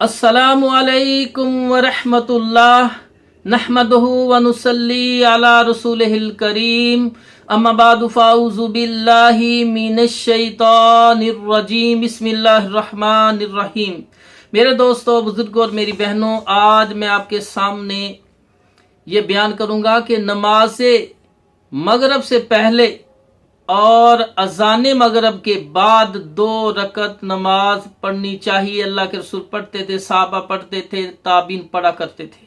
अस्सलामु अलैकुम वरहमतुल्लाह नहमदुहु व नुसल्ली अला रसूलिहिल करीम अम्मा बादु फ़ाऊज़ु बिल्लाहि मिनश शैतानिर रजीम बिस्मिल्लाहिर रहमानिर रहीम। मेरे दोस्तों, बुजुर्गों और मेरी बहनों, आज मैं आपके सामने ये बयान करूंगा कि नमाज मगरब से पहले और अजान मगरब के बाद 2 रकत नमाज पढ़नी चाहिए। अल्लाह के रसूल पढ़ते थे, सहाबा पढ़ते थे, ताबीन पढ़ा करते थे।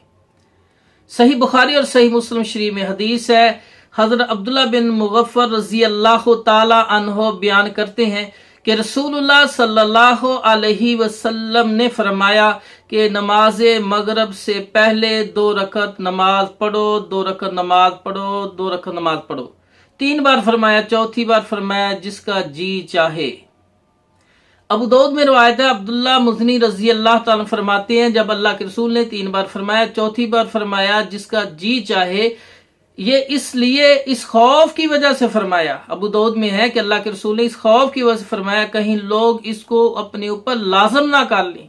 सही बुखारी और सही मुस्लिम शरीफ में हदीस है। हजरत अब्दुल्ला बिन मुगफ्फर रजी अल्लाह ताला अन्हो बयान करते हैं कि रसूलुल्लाह सल्लल्लाहु अलैहि वसल्लम ने फरमाया कि नमाज मगरब से पहले 2 रकत नमाज पढ़ो, 2 रकत नमाज पढ़ो, 2 रकत नमाज पढ़ो। 3 बार फरमाया, चौथी बार फरमाया जिसका जी चाहे। अबू दाऊद में रवायत है, अब्दुल्ला मुज़नी रजी अल्लाह ताला फरमाते हैं, जब अल्लाह के रसूल ने 3 बार फरमाया, चौथी बार फरमाया जिसका जी चाहे, ये इसलिए इस खौफ की वजह से फरमाया। अबू दाऊद में है कि अल्लाह के रसूल ने इस खौफ की वजह से फरमाया कहीं लोग इसको अपने ऊपर लाजम ना कर लें,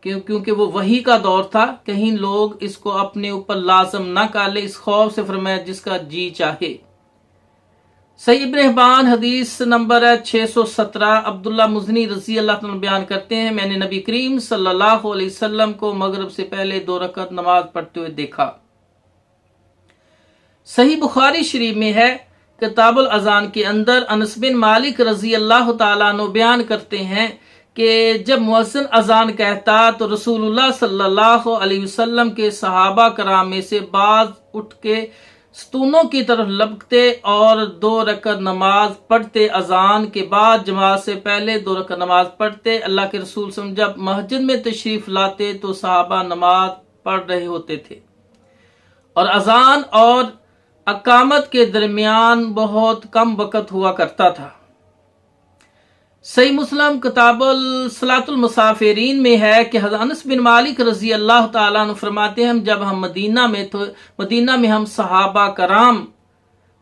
क्योंकि वो वही का दौर था, कहीं लोग इसको अपने ऊपर लाजम ना कर ले, इस खौफ से फरमाया जिसका जी चाहे। सही इब्न हिब्बान हदीस नंबर है 617। अब्दुल्ला मुज़नी रजी अल्लाह तआला बयान करते हैं, मैंने नबी करीम सल्लल्लाहु अलैहि वसल्लम को मगरिब से पहले 2 रकत नमाज पढ़ते हुए देखा। सही बुखारी शरीफ में है, किताबुल अजान के अंदर अनस बिन मालिक रजी अल्लाह तआला अन्हु बयान करते हैं कि जब मुअज्जिन अजान कहता तो रसूलुल्लाह सल्लल्लाहु अलैहि वसल्लम के सहाबा कराम में से बाज उठ के स्तूनों की तरफ लपकते और 2 रकत नमाज पढ़ते। अजान के बाद जमात से पहले 2 रकत नमाज पढ़ते। अल्लाह के रसूल जब मस्जिद में तशरीफ लाते तो सहाबा नमाज पढ़ रहे होते थे और अजान और अकामत के दरमियान बहुत कम वक़्त हुआ करता था। सही मुस्लिम किताबुल सलातुल मुसाफिरीन में है कि हज़रत अनस बिन मालिक रजी अल्लाह ताला अन्हु फरमाते हैं, जब हम मदीना में थे, मदीना में हम सहाबा कराम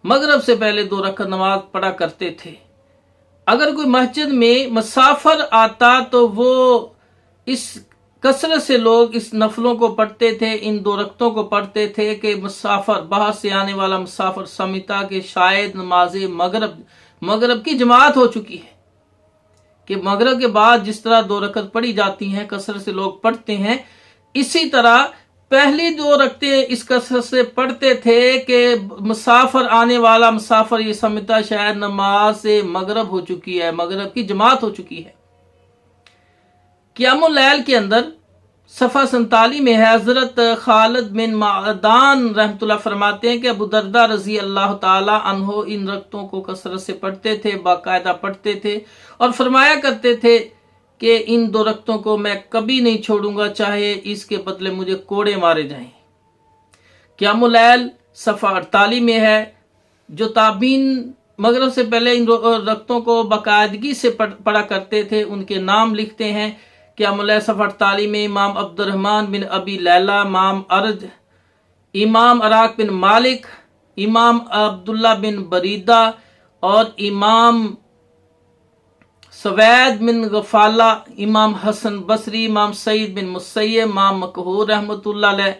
मगरिब से पहले 2 रकत नमाज पढ़ा करते थे। अगर कोई मस्जिद में मुसाफिर आता तो वो इस कसरत से लोग इस नफलों को पढ़ते थे, इन 2 रकतों को पढ़ते थे कि मुसाफिर, बाहर से आने वाला मुसाफिर समझता कि शायद नमाज मगरिब की जमात हो चुकी है, कि मगरिब के बाद जिस तरह 2 रकत पढ़ी जाती हैं, कसरत से लोग पढ़ते हैं, इसी तरह पहली 2 रकतें इस कसरत से पढ़ते थे कि मुसाफिर, आने वाला मुसाफिर ये समझता शायद नमाज से मगरिब हो चुकी है, मगरिब की जमात हो चुकी है। क़ियामुल लैल के अंदर सफ़ा 47 में है, हजरत खालिद बिन मादान रहमतुल्लाह फरमाते हैं कि अबू दरदा रजी अल्लाह ताला अन्हो इन रकतों को कसरत से पढ़ते थे, बाकायदा पढ़ते थे और फरमाया करते थे कि इन 2 रकतों को मैं कभी नहीं छोड़ूंगा, चाहे इसके बदले मुझे कोड़े मारे जाएं। क़ियामुल लैल सफ़ा 48 में है, जो ताबीन मगरिब से पहले इन रकतों को बाकायदगी से पढ़ा करते थे उनके नाम लिखते हैं। क़ियामुल लैल सफ़ा 48 में इमाम अब्दुर्रहमान बिन अबी लैला, इमाम अर्ज, इमाम अराक बिन मालिक, इमाम अब्दुल्ला बिन बरीदा और इमाम सवैद बिन गफाला, इमाम हसन बसरी, इमाम सईद बिन मुसय्यब, इमाम मकहूर रहमतुल्लाह अलैह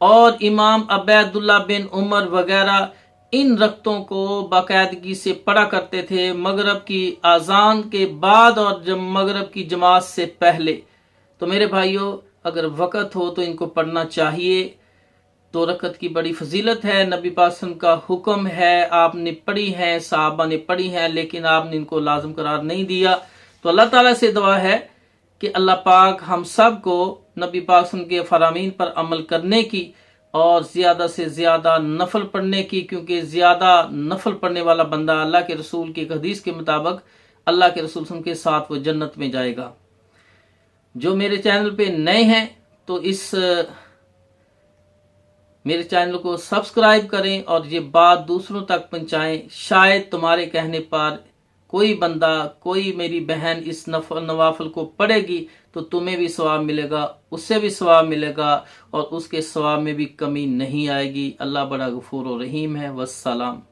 और इमाम अबैदुल्लाह बिन उमर वगैरह इन रकतों को बाकायदगी से पढ़ा करते थे मगरिब की आज़ान के बाद और जब मगरिब की जमात से पहले। तो मेरे भाइयों, अगर वक़्त हो तो इनको पढ़ना चाहिए। 2 रकत की बड़ी फजीलत है, नबी पाक का हुक्म है, आपने पढ़ी है, सहाबा ने पढ़ी है, लेकिन आपने इनको लाजम करार नहीं दिया। तो अल्लाह ताला से दुआ है कि अल्लाह पाक हम सब को नबी पाक के फरामीन पर अमल करने की और ज़्यादा से ज़्यादा नफल पढ़ने की, क्योंकि ज़्यादा नफल पढ़ने वाला बंदा अल्लाह के रसूल की हदीस के मुताबिक अल्लाह के रसूल के साथ वो जन्नत में जाएगा। जो मेरे चैनल पे नए हैं तो इस मेरे चैनल को सब्सक्राइब करें और ये बात दूसरों तक पहुंचाएं। शायद तुम्हारे कहने पर कोई बंदा, कोई मेरी बहन इस नवाफिल को पढ़ेगी तो तुम्हें भी सवाब मिलेगा, उससे भी सवाब मिलेगा और उसके सवाब में भी कमी नहीं आएगी। अल्लाह बड़ा गफूर और रहीम है। वस्सलाम।